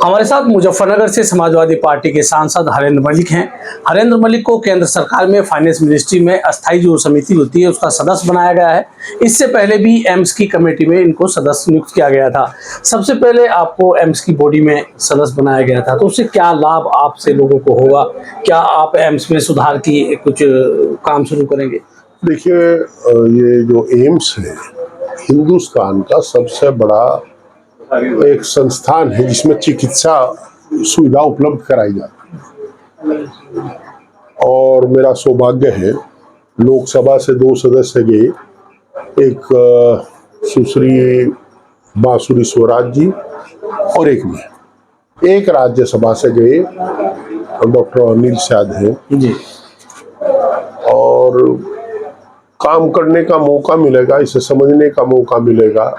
हमारे साथ मुजफ्फरनगर से समाजवादी पार्टी के सांसद हरेंद्र मलिक हैं। हरेंद्र मलिक को केंद्र सरकार में फाइनेंस मिनिस्ट्री में अस्थायी जो समिति होती है उसका सदस्य बनाया गया है। इससे पहले भी एम्स की कमेटी में इनको सदस्य नियुक्त किया गया था। सबसे पहले आपको एम्स की बॉडी में सदस्य बनाया गया था, तो उससे क्या लाभ आपसे लोगों को होगा? क्या आप एम्स में सुधार की कुछ काम शुरू करेंगे? देखिए, ये जो एम्स है हिंदुस्तान का सबसे बड़ा एक संस्थान है जिसमें चिकित्सा सुविधा उपलब्ध कराई जाती है। और मेरा सौभाग्य है, लोकसभा से 2 सदस्य गए, एक सुश्री बांसुरी स्वराज जी और एक मैं। एक राज्यसभा से गए डॉक्टर अनिल साध जी। और काम करने का मौका मिलेगा, इसे समझने का मौका मिलेगा।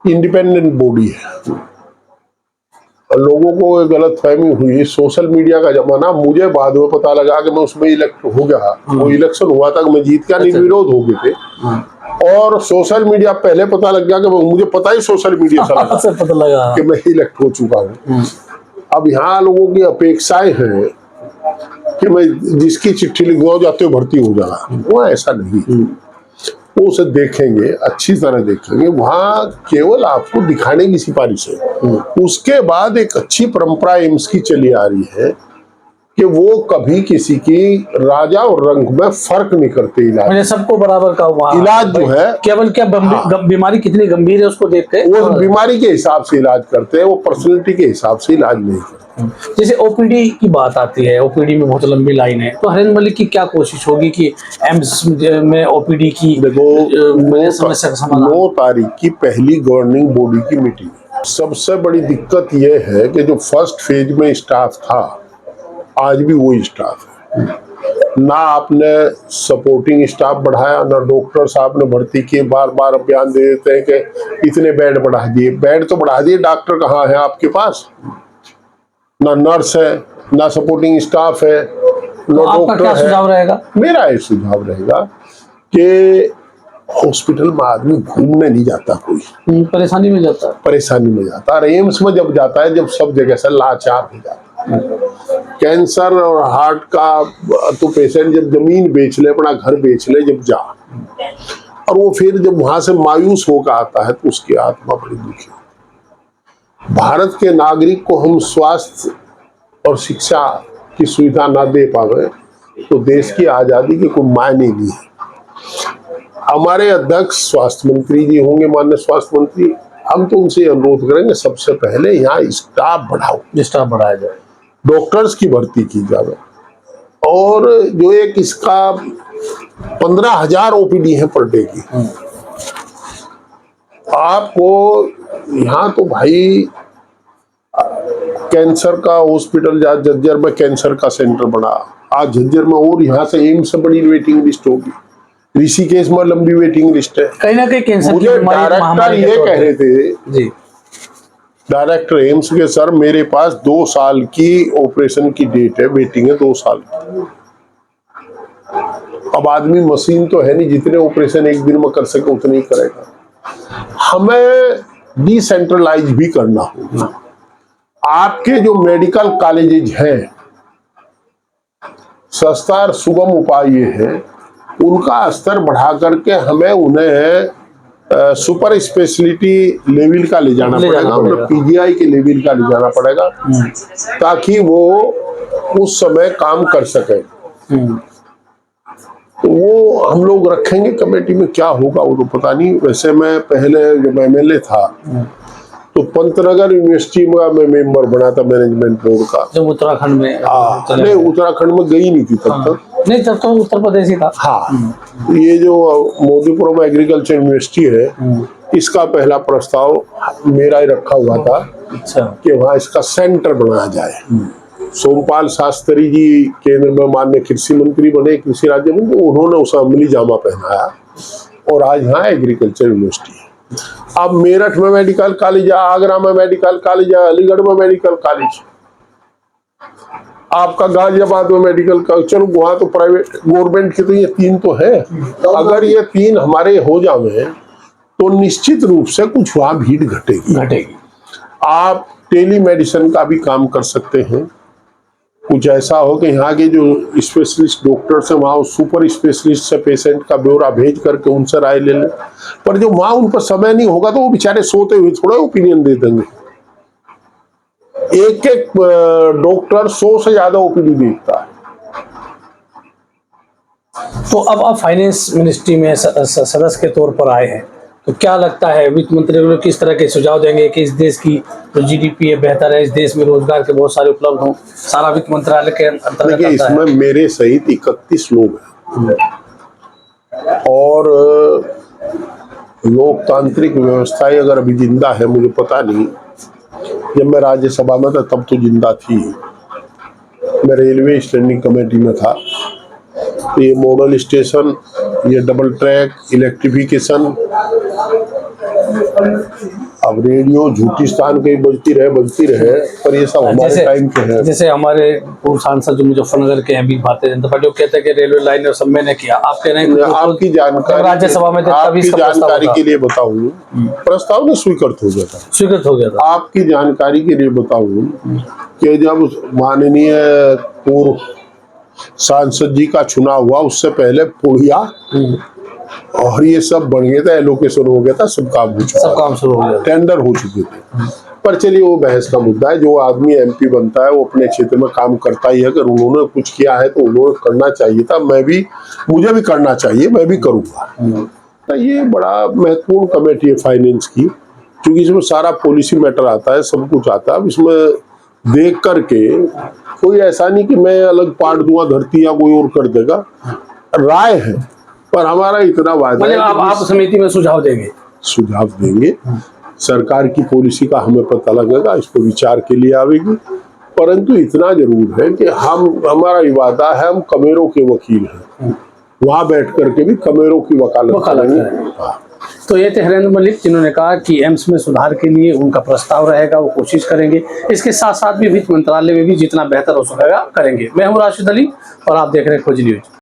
इंडिपेंडेंट बॉडी है। और लोगों को गलतफहमी हुई, सोशल मीडिया का जमाना, मुझे बाद में पता लगा कि मैं उसमें इलेक्ट हो गया। वो इलेक्शन हुआ था कि मैं जीत का निर्विरोध हो गए थे। और सोशल मीडिया पहले पता लग गया कि मुझे पता ही सोशल मीडिया से पता लगा कि मैं इलेक्ट हो चुका हूँ। अब यहाँ लोगों की अपेक्षाएं हैं कि मैं जिसकी चिट्ठी लिख दूँ जाते हुए भर्ती हो जाना, वो ऐसा नहीं। वो उसे देखेंगे, अच्छी तरह देखेंगे। वहाँ केवल आपको दिखाने की सिफारिश है। उसके बाद एक अच्छी परंपरा एम्स की चली आ रही है कि वो कभी किसी की राजा और रंग में फर्क नहीं करते। इलाज सबको बराबर का इलाज जो है, केवल क्या बीमारी कितनी गंभीर है उसको देख के वो बीमारी के हिसाब से इलाज करते हैं, वो पर्सनैलिटी के हिसाब से इलाज नहीं करते। जैसे ओपीडी की बात आती है, ओपीडी में बहुत लंबी लाइन है, तो हरेंद्र मलिक की क्या कोशिश होगी कि एम्स में ओपीडी की समस्या का समाधान? 9 तारीख की पहली गवर्निंग बॉडी की मीटिंग। सबसे बड़ी दिक्कत यह है कि जो फर्स्ट फेज में स्टाफ था, आज भी वही स्टाफ है। ना आपने सपोर्टिंग स्टाफ बढ़ाया, ना डॉक्टर साहब ने भर्ती किए। बार बार बयान दे देते हैं कि इतने बेड बढ़ा दिए। बेड तो बढ़ा दिए, डॉक्टर कहाँ है आपके पास? ना नर्स है, ना सपोर्टिंग स्टाफ है, ना डॉक्टर है। सुझाव रहेगा? मेरा ये सुझाव रहेगा कि हॉस्पिटल में आदमी घूमने नहीं जाता, कोई परेशानी में जाता है। परेशानी में जाता है। एम्स में जब जाता है, जब सब जगह से लाचार हो जाता है। कैंसर और हार्ट का तो पेशेंट जब जमीन बेच ले, अपना घर बेच ले, जब जा, और वो फिर जब वहां से मायूस होकर आता है तो उसकी आत्मा बड़ी दुखी। भारत के नागरिक को हम स्वास्थ्य और शिक्षा की सुविधा ना दे पावे तो देश की आजादी की कोई मायने नहीं है। हमारे अध्यक्ष स्वास्थ्य मंत्री जी होंगे, माननीय स्वास्थ्य मंत्री, हम तो उनसे अनुरोध करेंगे सबसे पहले यहाँ स्टाफ बढ़ाओ, स्टाफ बढ़ाया जाए, डॉक्टर्स की भर्ती की जाए। और जो एक इसका 15,000 ओपीडी है पर डे की। आपको यहाँ तो भाई कैंसर का हॉस्पिटल, झज्जर में कैंसर का सेंटर बना, आज झज्जर में, और यहाँ से एम्स से बड़ी वेटिंग लिस्ट होगी। ऋषिकेश में लंबी वेटिंग लिस्ट है। कहीं ना कहीं कैंसर मुझे डायरेक्टर ये कह रहे थे जी, डायरेक्टर एम्स के, सर मेरे पास 2 साल की ऑपरेशन की डेट है, वेटिंग है 2 साल। अब आदमी मशीन तो है नहीं, जितने ऑपरेशन एक दिन में कर सके उतने ही करेगा। हमें डिसेंट्रलाइज भी करना होगा। आपके जो मेडिकल कॉलेजेज हैं, सस्ता और सुगम उपाय ये है, उनका स्तर बढ़ा करके हमें उन्हें सुपर स्पेशलिटी लेवल का ले जाना पड़ेगा, उन्हें पीजीआई के लेवल का ले जाना पड़ेगा, ताकि वो उस समय काम कर सके। तो वो हम लोग रखेंगे कमेटी में। क्या होगा वो तो पता नहीं। वैसे मैं पहले जब एमएलए था तो पंतनगर यूनिवर्सिटी में मैं मेंबर बना था, मैनेजमेंट बोर्ड का, जब उत्तराखंड में। नहीं, उत्तराखंड में गई नहीं थी तब तक। नहीं, तब तो उत्तर प्रदेश ही था। हाँ, ये जो मोदीपुरम एग्रीकल्चर यूनिवर्सिटी है, इसका पहला प्रस्ताव मेरा ही रखा हुआ था। अच्छा। कि वहाँ इसका सेंटर बनाया जाए। सोमपाल शास्त्री जी केंद्र में माननीय कृषि मंत्री बने, कृषि राज्य मंत्री, उन्होंने उसे अमली जामा पहनाया और आज यहाँ एग्रीकल्चर यूनिवर्सिटी है। अब मेरठ में मेडिकल कॉलेज है, आगरा में मेडिकल कॉलेज है, अलीगढ़ में मेडिकल कॉलेज, आपका गाजियाबाद में मेडिकल कॉलेज। चलो वहाँ तो प्राइवेट, गवर्नमेंट की तो ये 3 तो है। अगर ये 3 हमारे हो जावे तो निश्चित रूप से कुछ वहाँ भीड़ घटेगी। आप टेली मेडिसिन का भी काम कर सकते हैं। कुछ ऐसा हो कि यहाँ के जो स्पेशलिस्ट डॉक्टर्स हैं वहाँ सुपर स्पेशलिस्ट से पेशेंट का ब्यौरा भेज करके उनसे राय ले लें। पर जो वहाँ उन पर समय नहीं होगा तो वो बेचारे सोते हुए थोड़ा ओपिनियन दे देंगे। एक एक डॉक्टर 100 से ज्यादा ओपीडी देखता है। तो अब आप फाइनेंस मिनिस्ट्री में सदस्य के तौर पर आए हैं, तो क्या लगता है वित्त मंत्री को किस तरह के सुझाव देंगे कि इस देश की जो जीडीपी है बेहतर है, इस देश में रोजगार के बहुत सारे उपलब्ध हों, सारा वित्त मंत्रालय के अंतर्गत आता है। इसमें मेरे सहित 31 लोग हैं और लोकतांत्रिक व्यवस्था अगर अभी जिंदा है मुझे पता नहीं। जब मैं राज्यसभा में था तब तो जिंदा थी। मैं रेलवे स्टैंडिंग कमेटी में था। तो ये मॉडल स्टेशन, ये डबल ट्रैक, इलेक्ट्रिफिकेशन, अब रेडियो झूठिस्तान कहीं बजती रहे पर ये सब हमारे टाइम के हैं। जैसे हमारे पूर्व सांसद जो मुजफ्फरनगर के हैं भी भारतीय जनता पार्टी, वो कहते हैं कि रेलवे लाइन और सब मैंने किया। आप कह रहे हैं आपकी जानकारी राज्यसभा में आपकी जानकारी के लिए बताऊं, प्रस्ताव ने स्वीकृत हो गया था। आपकी जानकारी के लिए बताऊं कि जब माननीय पूर्व सांसद जी का चुनाव हुआ उससे पहले पुड़िया और ये सब बन गया था, एलोकेशन हो गया था, सब काम शुरू हो गया, टेंडर हो चुके थे। पर चलिए वो बहस का मुद्दा है। जो आदमी एमपी बनता है वो अपने क्षेत्र में काम करता ही है। अगर उन्होंने कुछ किया है तो उन्होंने करना चाहिए था। मुझे भी करना चाहिए, मैं भी करूंगा। तो ये बड़ा महत्वपूर्ण कमेटी है फाइनेंस की, क्योंकि इसमें सारा पॉलिसी मैटर आता है, सब कुछ आता है। इसमें देख करके कोई ऐसा नहीं कि मैं अलग पार्ट दूंगा धरती या कोई और कर देगा, राय है। पर हमारा इतना वादा है आप समिति में सुझाव देंगे। सरकार की पॉलिसी का हमें पता लगेगा, इस पर विचार के लिए आवेगी। परंतु इतना जरूर है कि हमारा वादा है, हम कमेरों के वकील हैं, वहां बैठ करके भी कमेरों की वकालत करेंगे। तो ये थे हरेंद्र मलिक, जिन्होंने कहा कि एम्स में सुधार के लिए उनका प्रस्ताव रहेगा, वो कोशिश करेंगे। इसके साथ साथ भी वित्त मंत्रालय में भी जितना बेहतर हो सकेगा करेंगे। मैं हूँ राशिद अली और आप देख रहे हैं खोज न्यूज।